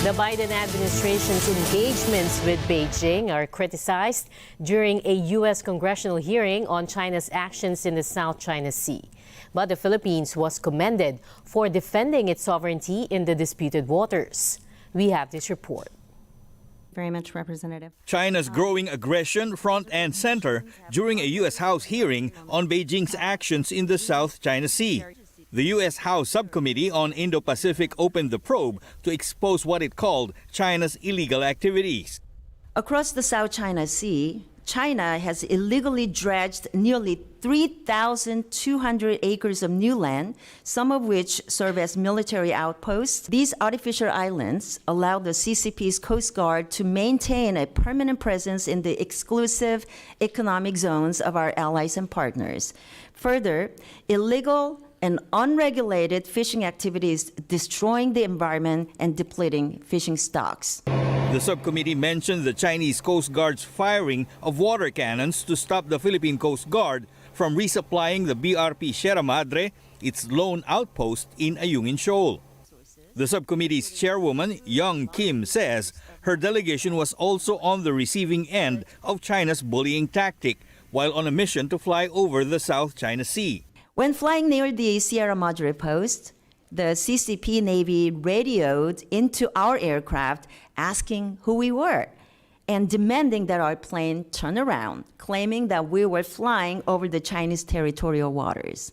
The Biden administration's engagements with Beijing are criticized during a U.S. congressional hearing on China's actions in the South China Sea. But the Philippines was commended for defending its sovereignty in the disputed waters. We have this report. Very much, Representative. China's growing aggression front and center during a U.S. House hearing on Beijing's actions in the South China Sea. The U.S. House Subcommittee on Indo-Pacific opened the probe to expose what it called China's illegal activities. Across the South China Sea, China has illegally dredged nearly 3,200 acres of new land, some of which serve as military outposts. These artificial islands allow the CCP's Coast Guard to maintain a permanent presence in the exclusive economic zones of our allies and partners. Further, illegal and unregulated fishing activities destroying the environment and depleting fishing stocks. The subcommittee mentioned the Chinese Coast Guard's firing of water cannons to stop the Philippine Coast Guard from resupplying the BRP Sierra Madre, its lone outpost in Ayungin Shoal. The subcommittee's chairwoman, Young Kim, says her delegation was also on the receiving end of China's bullying tactic while on a mission to fly over the South China Sea. When flying near the Sierra Madre post, the CCP Navy radioed into our aircraft asking who we were and demanding that our plane turn around, claiming that we were flying over the Chinese territorial waters.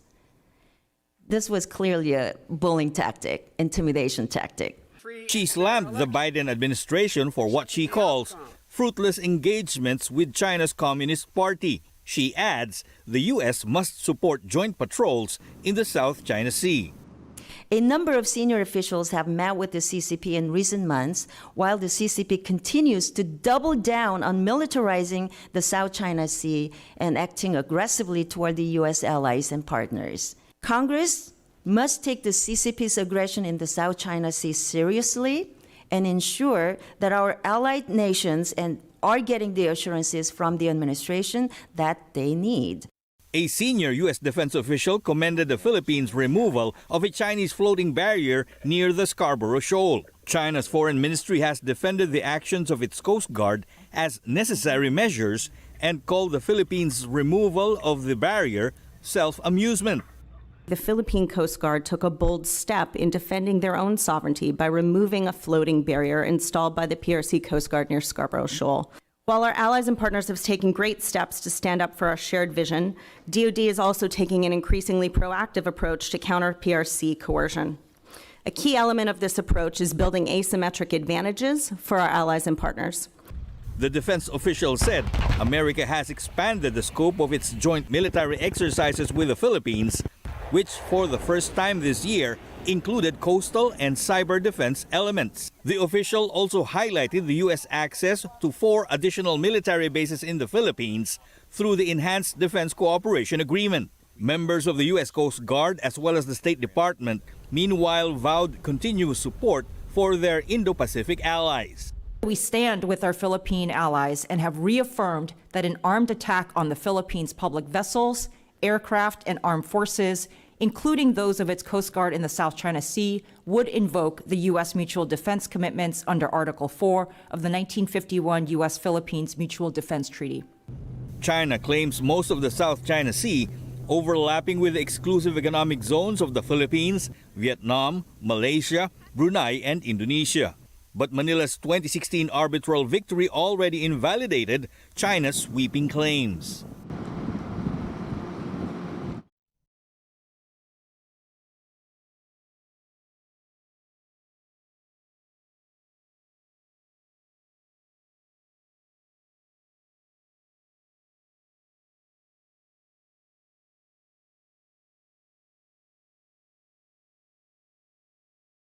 This was clearly a bullying tactic, intimidation tactic. She slammed the Biden administration for what she calls fruitless engagements with China's Communist Party. She adds the U.S. must support joint patrols in the South China Sea. A number of senior officials have met with the CCP in recent months, while the CCP continues to double down on militarizing the South China Sea and acting aggressively toward the U.S. allies and partners. Congress must take the CCP's aggression in the South China Sea seriously and ensure that our allied nations are getting the assurances from the administration that they need. A senior U.S. defense official commended the Philippines' removal of a Chinese floating barrier near the Scarborough Shoal. China's foreign ministry has defended the actions of its Coast Guard as necessary measures and called the Philippines' removal of the barrier self-amusement. The Philippine Coast Guard took a bold step in defending their own sovereignty by removing a floating barrier installed by the PRC Coast Guard near Scarborough Shoal. While our allies and partners have taken great steps to stand up for our shared vision, DoD is also taking an increasingly proactive approach to counter PRC coercion. A key element of this approach is building asymmetric advantages for our allies and partners. The defense official said America has expanded the scope of its joint military exercises with the Philippines, which for the first time this year included coastal and cyber defense elements. The official also highlighted the U.S. access to 4 additional military bases in the Philippines through the Enhanced Defense Cooperation Agreement. Members of the U.S. Coast Guard as well as the State Department meanwhile vowed continuous support for their Indo-Pacific allies. We stand with our Philippine allies and have reaffirmed that an armed attack on the Philippines' public vessels, aircraft, and armed forces, including those of its Coast Guard in the South China Sea, would invoke the U.S. mutual defense commitments under Article 4 of the 1951 U.S.-Philippines Mutual Defense Treaty. China claims most of the South China Sea, overlapping with the exclusive economic zones of the Philippines, Vietnam, Malaysia, Brunei, and Indonesia. But Manila's 2016 arbitral victory already invalidated China's sweeping claims.